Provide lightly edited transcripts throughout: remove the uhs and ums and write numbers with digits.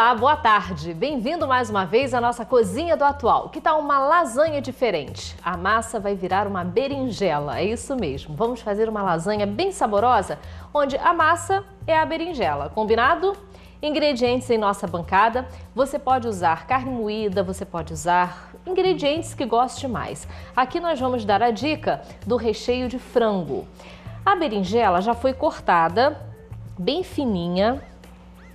Olá, boa tarde. Bem-vindo mais uma vez à nossa Cozinha do Atual. Que tal uma lasanha diferente? A massa vai virar uma berinjela, é isso mesmo. Vamos fazer uma lasanha bem saborosa, onde a massa é a berinjela, combinado? Ingredientes em nossa bancada. Você pode usar carne moída, você pode usar ingredientes que goste mais. Aqui nós vamos dar a dica do recheio de frango. A berinjela já foi cortada bem fininha.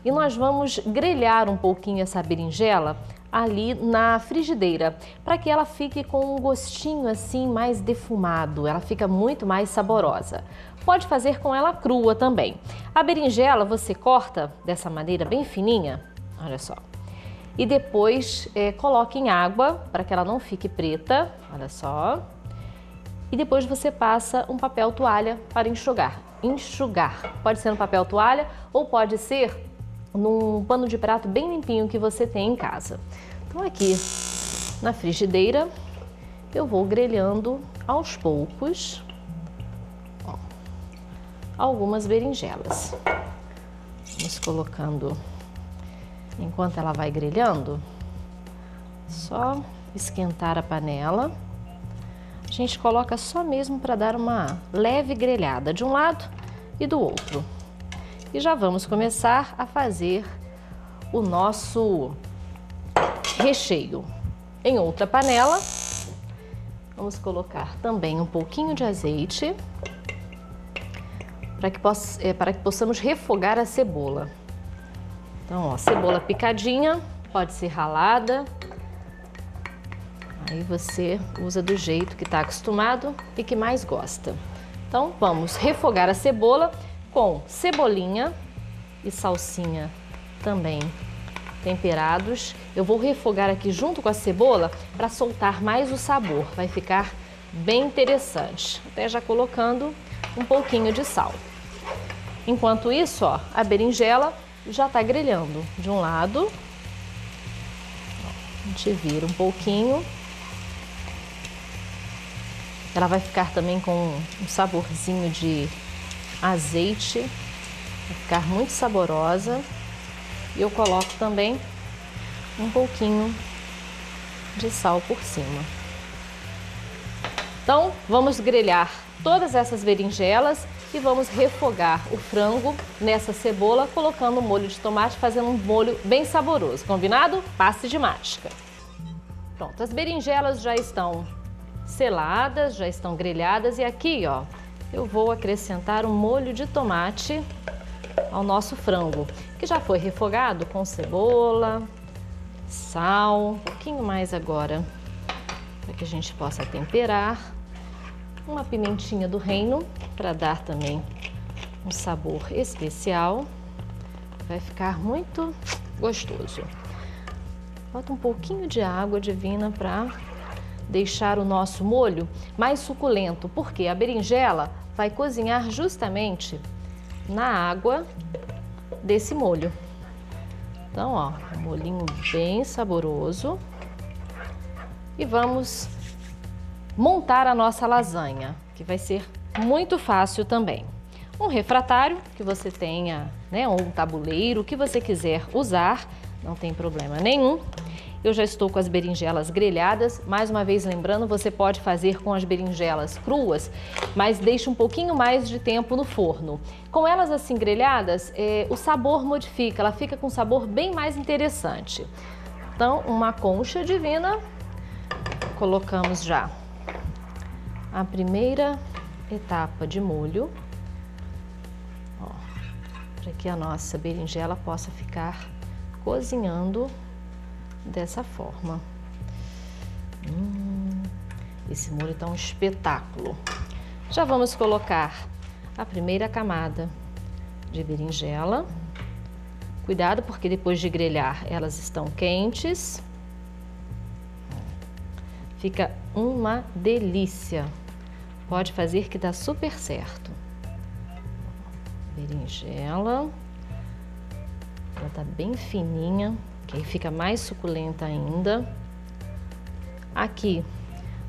E nós vamos grelhar um pouquinho essa berinjela ali na frigideira, para que ela fique com um gostinho assim mais defumado, ela fica muito mais saborosa. Pode fazer com ela crua também. A berinjela você corta dessa maneira bem fininha, olha só. E depois coloque em água para que ela não fique preta, olha só. E depois você passa um papel toalha para enxugar. Pode ser no papel toalha ou pode ser num pano de prato bem limpinho que você tem em casa. Então aqui na frigideira eu vou grelhando aos poucos algumas berinjelas. Vamos colocando enquanto ela vai grelhando, só esquentar a panela. A gente coloca só mesmo para dar uma leve grelhada de um lado e do outro. E já vamos começar a fazer o nosso recheio. Em outra panela, vamos colocar também um pouquinho de azeite para que possamos refogar a cebola. Então, ó, cebola picadinha, pode ser ralada. Aí você usa do jeito que está acostumado e que mais gosta. Então, vamos refogar a cebola com cebolinha e salsinha também temperados. Eu vou refogar aqui junto com a cebola para soltar mais o sabor, vai ficar bem interessante. Até já colocando um pouquinho de sal. Enquanto isso, ó, a berinjela já está grelhando de um lado. A gente vira um pouquinho. Ela vai ficar também com um saborzinho de azeite, vai ficar muito saborosa. E eu coloco também um pouquinho de sal por cima. Então, vamos grelhar todas essas berinjelas e vamos refogar o frango nessa cebola, colocando um molho de tomate, fazendo um molho bem saboroso. Combinado? Passe de mágica. Pronto, as berinjelas já estão seladas, já estão grelhadas e aqui, ó, eu vou acrescentar um molho de tomate ao nosso frango, que já foi refogado com cebola, sal, um pouquinho mais agora, para que a gente possa temperar, uma pimentinha do reino, para dar também um sabor especial, vai ficar muito gostoso. Bota um pouquinho de água divina para deixar o nosso molho mais suculento, porque a berinjela vai cozinhar justamente na água desse molho. Então, ó, um molhinho bem saboroso. E vamos montar a nossa lasanha, que vai ser muito fácil também. Um refratário que você tenha, né, ou um tabuleiro, o que você quiser usar, não tem problema nenhum. Eu já estou com as berinjelas grelhadas, mais uma vez lembrando, você pode fazer com as berinjelas cruas, mas deixe um pouquinho mais de tempo no forno. Com elas assim grelhadas, o sabor modifica, ela fica com um sabor bem mais interessante. Então, uma concha divina, colocamos já a primeira etapa de molho, para que a nossa berinjela possa ficar cozinhando dessa forma. Esse molho tá um espetáculo. Já vamos colocar a primeira camada de berinjela. Cuidado, porque depois de grelhar elas estão quentes. Fica uma delícia. Pode fazer que dá super certo. Berinjela. Ela tá bem fininha, que aí fica mais suculenta ainda. Aqui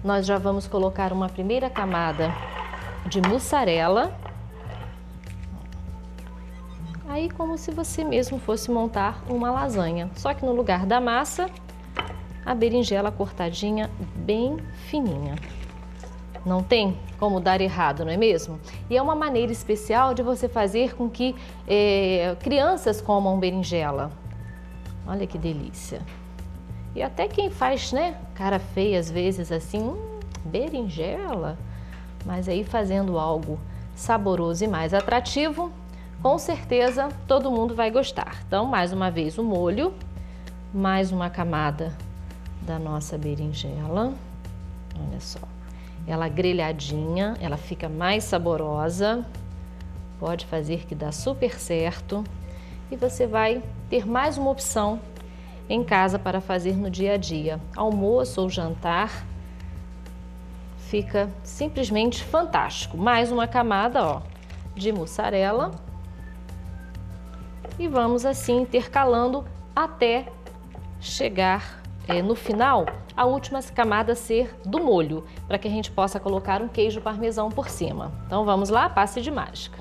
nós já vamos colocar uma primeira camada de mussarela. Aí Aí como se você mesmo fosse montar uma lasanha, só que no lugar da massa, a berinjela cortadinha bem fininha. Não tem como dar errado, não é mesmo? E é uma maneira especial de você fazer com que crianças comam berinjela. Olha que delícia. E até quem faz, né, cara feia às vezes assim, berinjela, mas aí fazendo algo saboroso e mais atrativo, com certeza todo mundo vai gostar. Então, mais uma vez o molho, mais uma camada da nossa berinjela, olha só. Ela grelhadinha, ela fica mais saborosa, pode fazer que dá super certo e você vai ter mais uma opção em casa para fazer no dia a dia. Almoço ou jantar, fica simplesmente fantástico. Mais uma camada, ó, de mussarela e vamos assim intercalando até chegar no final, a última camada ser do molho, para que a gente possa colocar um queijo parmesão por cima. Então vamos lá, passe de mágica.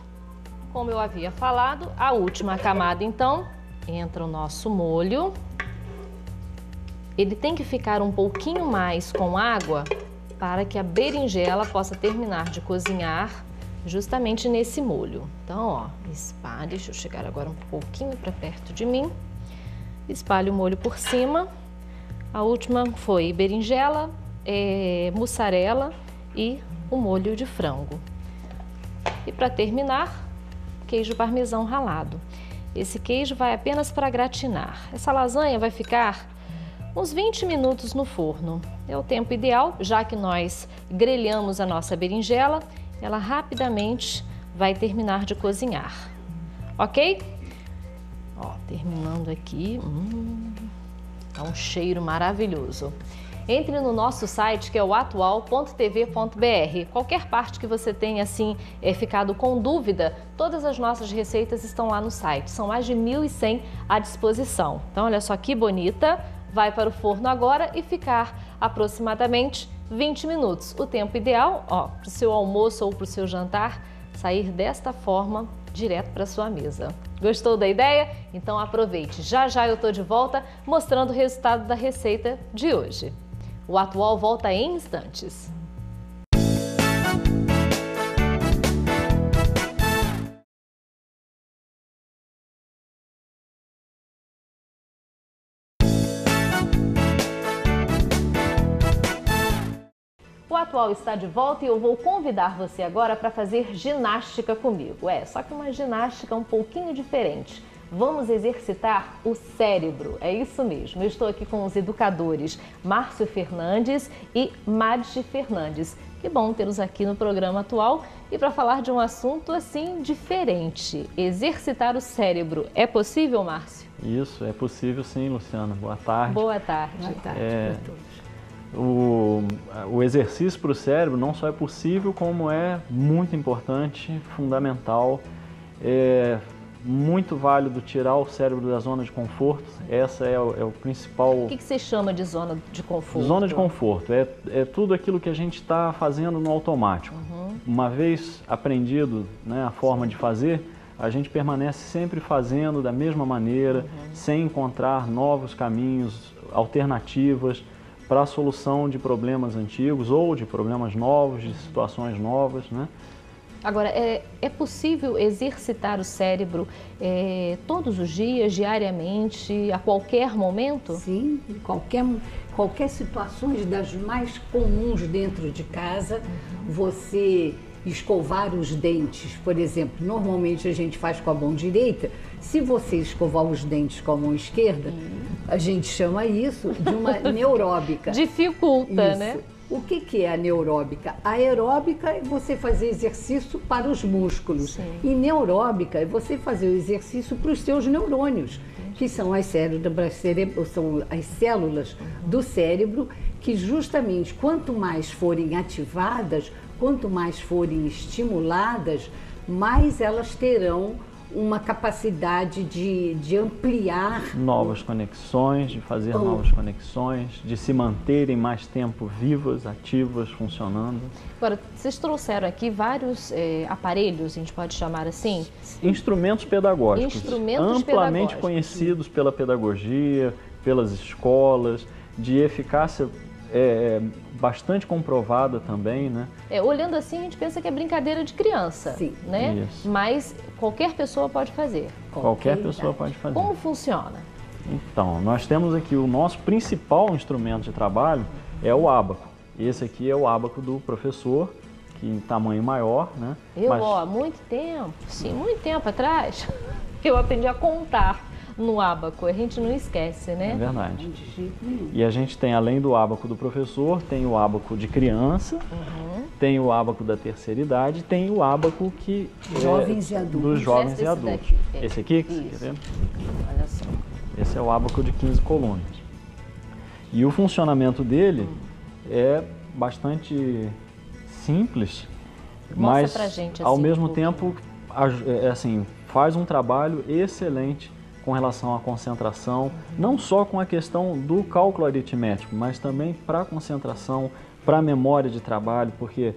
Como eu havia falado, a última camada então, entra o nosso molho. Ele tem que ficar um pouquinho mais com água para que a berinjela possa terminar de cozinhar justamente nesse molho. Então, ó, espalhe, deixa eu chegar agora um pouquinho para perto de mim. Espalhe o molho por cima. A última foi berinjela, mussarela e o molho de frango. E para terminar, queijo parmesão ralado. Esse queijo vai apenas para gratinar. Essa lasanha vai ficar uns 20 minutos no forno. É o tempo ideal, já que nós grelhamos a nossa berinjela, ela rapidamente vai terminar de cozinhar. Ok? Ó, terminando aqui. Tá um cheiro maravilhoso. Entre no nosso site, que é o atual.tv.br. Qualquer parte que você tenha assim ficado com dúvida, todas as nossas receitas estão lá no site. São mais de 1.100 à disposição. Então, olha só que bonita. Vai para o forno agora e ficar aproximadamente 20 minutos. O tempo ideal, ó, para o seu almoço ou para o seu jantar, sair desta forma direto para sua mesa. Gostou da ideia? Então aproveite. Já já eu estou de volta mostrando o resultado da receita de hoje. O Atual volta em instantes. O Atual está de volta e eu vou convidar você agora para fazer ginástica comigo. Só que uma ginástica um pouquinho diferente. Vamos exercitar o cérebro, é isso mesmo. Eu estou aqui com os educadores Márcio Fernandes e Madge Fernandes. Que bom tê-los aqui no programa Atual e para falar de um assunto assim diferente. Exercitar o cérebro. É possível, Márcio? Isso, é possível sim, Luciana. Boa tarde. Boa tarde. Boa tarde para todos. O exercício para o cérebro não só é possível, como é muito importante, fundamental, é muito válido tirar o cérebro da zona de conforto. Essa é o principal... O que você chama de zona de conforto? Zona de conforto é tudo aquilo que a gente está fazendo no automático. Uma vez aprendido, né, a forma de fazer, a gente permanece sempre fazendo da mesma maneira, sem encontrar novos caminhos, alternativas para a solução de problemas antigos ou de problemas novos, de situações novas, né? Agora, é possível exercitar o cérebro todos os dias, diariamente, a qualquer momento? Sim, em qualquer situações das mais comuns dentro de casa, você escovar os dentes, por exemplo, normalmente a gente faz com a mão direita. Se você escovar os dentes com a mão esquerda, a gente chama isso de uma neuróbica. Dificulta, isso. Né? O que é a neuróbica? A aeróbica é você fazer exercício para os músculos. Sim. E neuróbica é você fazer o exercício para os seus neurônios, que são as células do cérebro, que justamente quanto mais forem ativadas, quanto mais forem estimuladas, mais elas terão uma capacidade de ampliar novas conexões, de fazer novas conexões, de se manterem mais tempo vivas, ativas, funcionando. Agora, vocês trouxeram aqui vários aparelhos, a gente pode chamar assim? Instrumentos pedagógicos, amplamente conhecidos pela pedagogia, pelas escolas, de eficácia bastante comprovada também, né? Olhando assim, a gente pensa que é brincadeira de criança, sim, né? Isso. Mas qualquer pessoa pode fazer. Qualquer pessoa pode fazer. Como funciona? Então, nós temos aqui o nosso principal instrumento de trabalho é o ábaco. Esse aqui é o ábaco do professor, que em tamanho maior, né? Há muito tempo, sim, muito tempo atrás, eu aprendi a contar no ábaco, a gente não esquece, né? É verdade. E a gente tem, além do ábaco do professor, tem o ábaco de criança, tem o ábaco da terceira idade, tem o ábaco que jovens e adultos. Dos jovens e adultos. Esse aqui, que você quer ver? Olha só. Esse é o ábaco de 15 colunas. E o funcionamento dele é bastante simples, mas pra gente, ao assim, mesmo tempo assim, faz um trabalho excelente com relação à concentração, não só com a questão do cálculo aritmético, mas também para a concentração, para a memória de trabalho, porque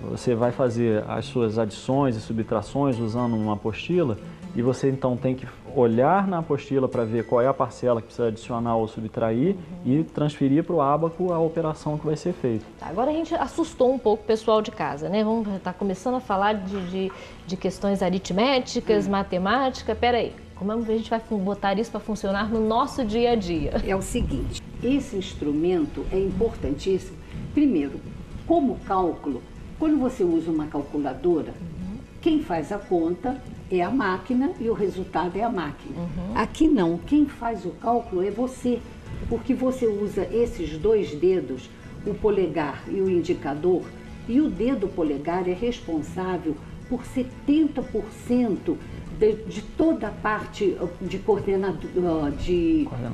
você vai fazer as suas adições e subtrações usando uma apostila e você então tem que olhar na apostila para ver qual é a parcela que precisa adicionar ou subtrair e transferir para o ábaco a operação que vai ser feita. Agora a gente assustou um pouco o pessoal de casa, né? Vamos estar começando a falar de questões aritméticas, matemática. Peraí, como é que a gente vai botar isso para funcionar no nosso dia a dia? É o seguinte, esse instrumento é importantíssimo. Primeiro, como cálculo, quando você usa uma calculadora, quem faz a conta é a máquina e o resultado é a máquina. Aqui não, quem faz o cálculo é você, porque você usa esses dois dedos, o polegar e o indicador, e o dedo polegar é responsável por 70% de toda a parte de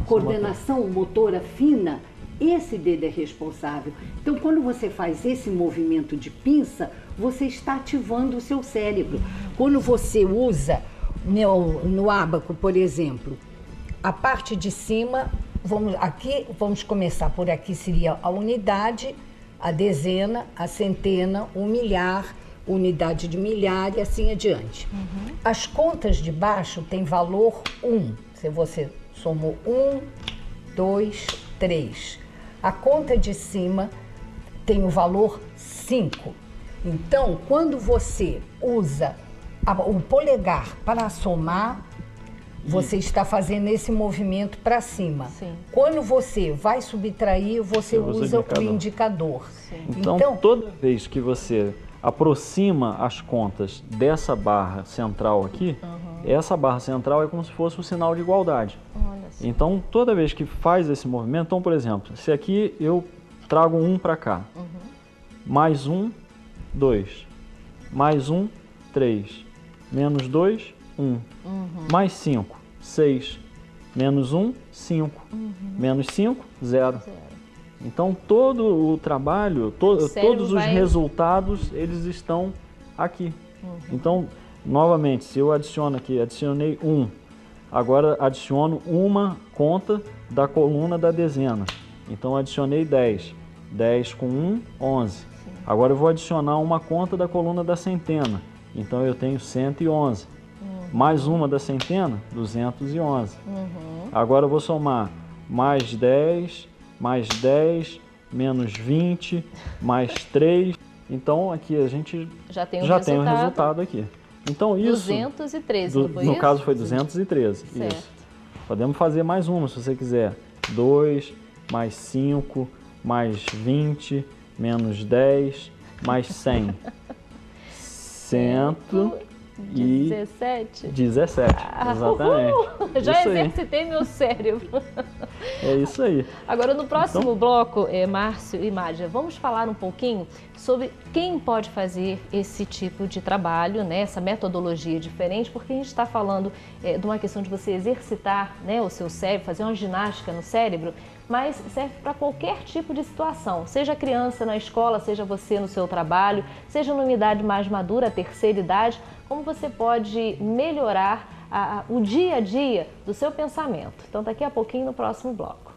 coordenação motora fina. Esse dedo é responsável. Então, quando você faz esse movimento de pinça, você está ativando o seu cérebro. Quando você usa no ábaco, por exemplo, a parte de cima, vamos começar por aqui, seria a unidade, a dezena, a centena, o milhar, unidade de milhar e assim adiante. As contas de baixo têm valor 1. Se você somou 1, 2, 3. A conta de cima tem o valor 5. Então, quando você usa o polegar para somar, você está fazendo esse movimento para cima. Sim. Quando você vai subtrair, você usa o indicador. Então, toda vez que você aproxima as contas dessa barra central aqui, essa barra central é como se fosse o sinal de igualdade. Então, toda vez que faz esse movimento, então, por exemplo, se aqui eu trago 1 para cá, mais 1, 2, mais 1, 3, menos 2, 1, mais 5, 6, menos 1, 5, menos 5, 0. Então, todo o trabalho, todos os resultados, eles estão aqui. Então, novamente, se eu adiciono aqui, adicionei 1, agora adiciono uma conta da coluna da dezena. Então, adicionei 10. 10 com 1, 11. Agora eu vou adicionar uma conta da coluna da centena. Então, eu tenho 111. Mais uma da centena, 211. Agora eu vou somar mais 10, menos 20, mais 3. Então, aqui a gente já tem o resultado aqui. Então, isso... 213, não foi no isso? caso foi 213, certo. Isso. Podemos fazer mais uma, se você quiser. 2, mais 5, mais 20, menos 10, mais 100. 117, exatamente. Já exercitei meu cérebro. É isso aí. Agora, no próximo bloco, Márcio e Mádia, vamos falar um pouquinho sobre quem pode fazer esse tipo de trabalho, né? Essa metodologia diferente, porque a gente está falando de uma questão de você exercitar, né, o seu cérebro, fazer uma ginástica no cérebro, mas serve para qualquer tipo de situação, seja criança na escola, seja você no seu trabalho, seja numa idade mais madura, a terceira idade, como você pode melhorar o dia a dia do seu pensamento. Então daqui a pouquinho no próximo bloco.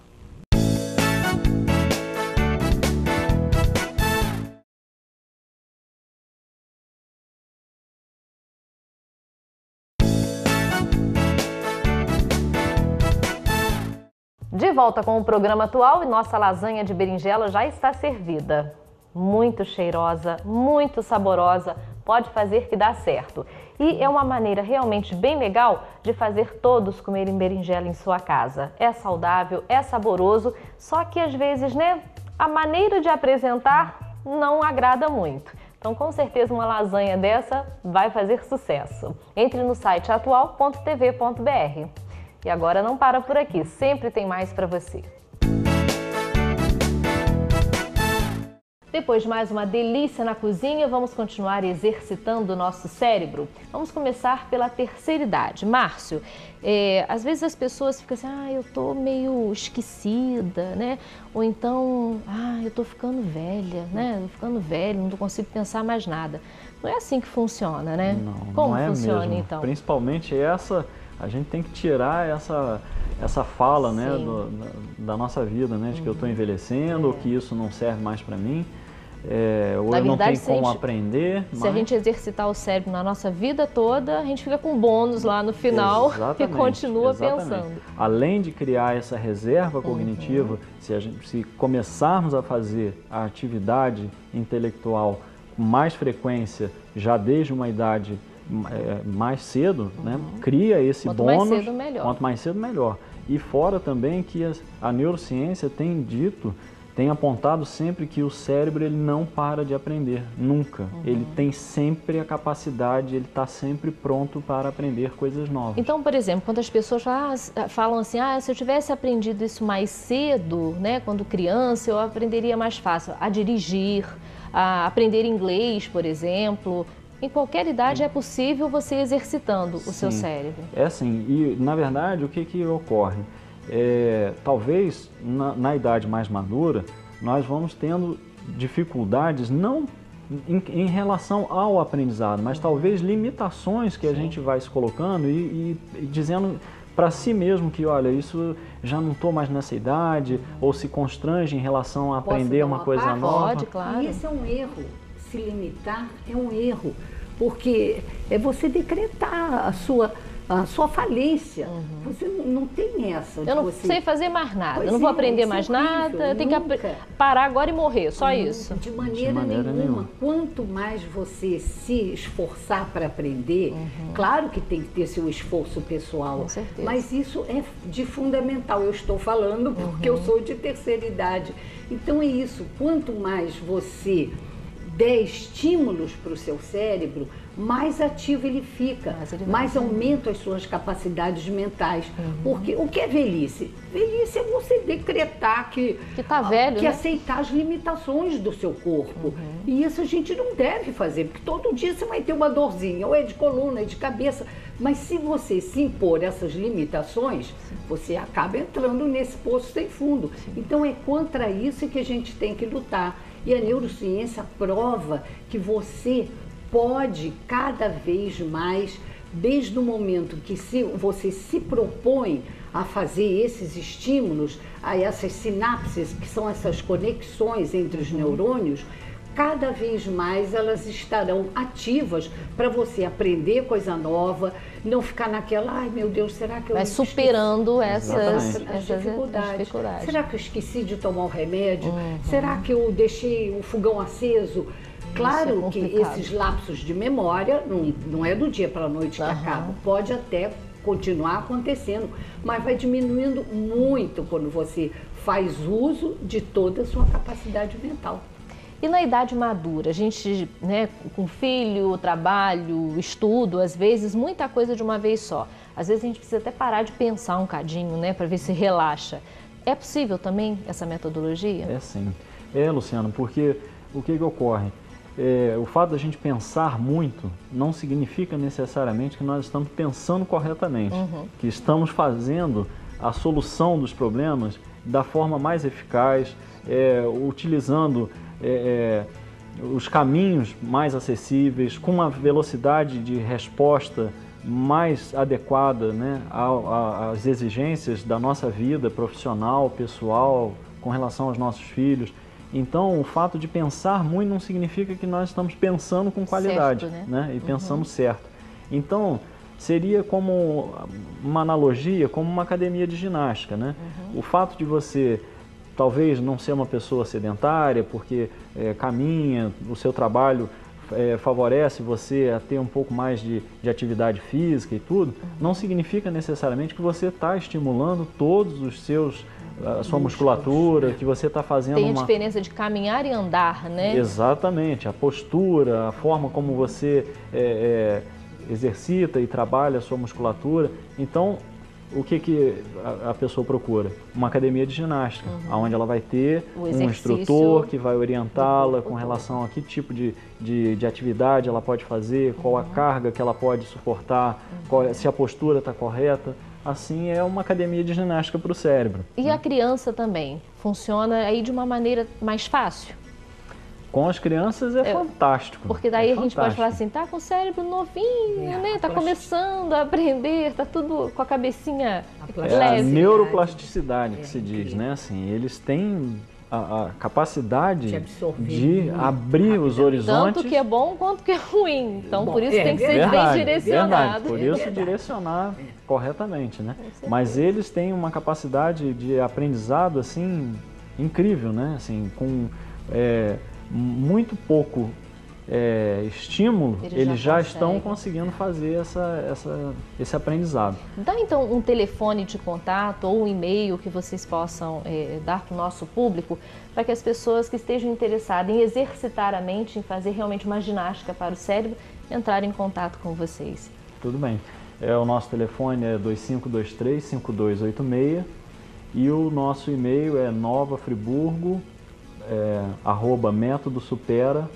De volta com o programa atual e nossa lasanha de berinjela já está servida. Muito cheirosa, muito saborosa, pode fazer que dá certo. E é uma maneira realmente bem legal de fazer todos comerem berinjela em sua casa. É saudável, é saboroso, só que às vezes, né, a maneira de apresentar não agrada muito. Então, com certeza, uma lasanha dessa vai fazer sucesso. Entre no site atual.tv.br. E agora não para por aqui, sempre tem mais para você. Depois de mais uma delícia na cozinha, vamos continuar exercitando o nosso cérebro. Vamos começar pela terceira idade. Márcio, às vezes as pessoas ficam assim, eu tô meio esquecida, né? Ou então, eu tô ficando velha, né? Tô ficando velha, não consigo pensar mais nada. Não é assim que funciona, né? Não, como não é funciona mesmo. Então? Principalmente a gente tem que tirar essa fala, né, da nossa vida, né, de que eu estou envelhecendo, ou que isso não serve mais para mim, ou eu não tenho como aprender. Se a gente exercitar o cérebro na nossa vida toda, a gente fica com bônus lá no final e continua pensando. Além de criar essa reserva cognitiva, se começarmos a fazer a atividade intelectual com mais frequência, já desde uma idade mais cedo, né, cria esse bônus. Quanto mais cedo, melhor. Quanto mais cedo, melhor. E fora também que a neurociência tem apontado sempre que o cérebro ele não para de aprender, nunca. Ele tem sempre a capacidade, ele está sempre pronto para aprender coisas novas. Então, por exemplo, quando as pessoas falam assim, se eu tivesse aprendido isso mais cedo, né, quando criança, eu aprenderia mais fácil a dirigir, a aprender inglês, por exemplo. Em qualquer idade é possível você exercitando o seu cérebro. É sim, e na verdade o que ocorre? Talvez na idade mais madura nós vamos tendo dificuldades não em relação ao aprendizado, mas talvez limitações que a gente vai se colocando e dizendo para si mesmo que, olha, isso já não estou mais nessa idade, ou se constrange em relação a aprender uma coisa nova. Pode, claro. E esse é um erro. Se limitar é um erro, porque é você decretar a sua falência. Você não tem essa. Eu não sei fazer mais nada, eu não vou aprender mais nada, eu tenho que parar agora e morrer, só isso. De maneira nenhuma. Quanto mais você se esforçar para aprender, claro que tem que ter seu esforço pessoal, com certeza. Mas isso é de fundamental. Eu estou falando porque eu sou de terceira idade. Então é isso, quanto mais você der estímulos para o seu cérebro, mais ativo ele fica, mais aumenta as suas capacidades mentais. Porque o que é velhice? Velhice é você decretar que tá velho, que né? aceitar as limitações do seu corpo. E isso a gente não deve fazer, porque todo dia você vai ter uma dorzinha, ou é de coluna, é de cabeça. Mas se você se impor essas limitações, você acaba entrando nesse poço sem fundo. Então é contra isso que a gente tem que lutar. E a neurociência prova que você pode cada vez mais, desde o momento que você se propõe a fazer esses estímulos, a essas sinapses, que são essas conexões entre os neurônios, cada vez mais elas estarão ativas para você aprender coisa nova, não ficar naquela, ai meu Deus, será que eu vai superando essas dificuldades? Será que eu esqueci de tomar o remédio? Será que eu deixei o fogão aceso? Claro que esses lapsos de memória não é do dia para a noite que acaba, pode até continuar acontecendo, mas vai diminuindo muito quando você faz uso de toda a sua capacidade mental. E na idade madura, a gente, né, com filho, trabalho, estudo, às vezes, muita coisa de uma vez só. Às vezes a gente precisa até parar de pensar um cadinho, né, para ver se relaxa. É possível também essa metodologia? É sim. Luciano, porque o que ocorre? O fato da gente pensar muito não significa necessariamente que nós estamos pensando corretamente, que estamos fazendo a solução dos problemas da forma mais eficaz, utilizando os caminhos mais acessíveis, com uma velocidade de resposta mais adequada, né, às exigências da nossa vida profissional, pessoal, com relação aos nossos filhos. Então, o fato de pensar muito não significa que nós estamos pensando com qualidade, certo, né? E pensando certo. Então, seria como uma analogia, como uma academia de ginástica, né? O fato de você talvez não ser uma pessoa sedentária, porque caminha, o seu trabalho favorece você a ter um pouco mais de atividade física e tudo, não significa necessariamente que você está estimulando todos os seus a sua musculatura, que você está fazendo Tem a diferença de caminhar e andar, né? Exatamente, a postura, a forma como você exercita e trabalha a sua musculatura. Então, o que a pessoa procura? Uma academia de ginástica, onde ela vai ter um instrutor que vai orientá-la com relação a que tipo de atividade ela pode fazer, qual a carga que ela pode suportar, se a postura está correta. Assim, é uma academia de ginástica para o cérebro. E a criança também? Funciona aí de uma maneira mais fácil? Com as crianças é fantástico. Porque daí a gente pode falar assim, tá com o cérebro novinho, né? Tá começando a aprender, tá tudo com a cabecinha leve. É a neuroplasticidade que se diz, né? Assim, eles têm a capacidade de abrir os horizontes. Tanto que é bom quanto que é ruim. Então, por isso tem que ser bem direcionado. Por isso direcionar corretamente, né? Mas eles têm uma capacidade de aprendizado, assim, incrível, né? Assim, com muito pouco estímulo, eles já estão conseguindo fazer esse aprendizado. Dá então um telefone de contato ou um e-mail que vocês possam dar para o nosso público, para que as pessoas que estejam interessadas em exercitar a mente, em fazer realmente uma ginástica para o cérebro, entrarem em contato com vocês. Tudo bem. O nosso telefone é 2523-5286 e o nosso e-mail é novafriburgo@metodosupera.com.br.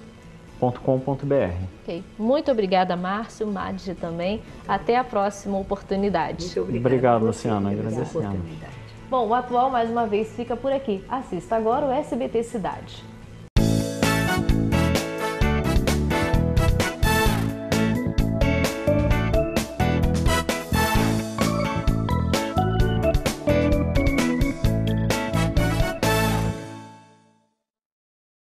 Ok. Muito obrigada, Márcio, Madge também. Até a próxima oportunidade. Muito obrigado, Luciana. Agradecemos. Bom, o Atual, mais uma vez, fica por aqui. Assista agora o SBT Cidade.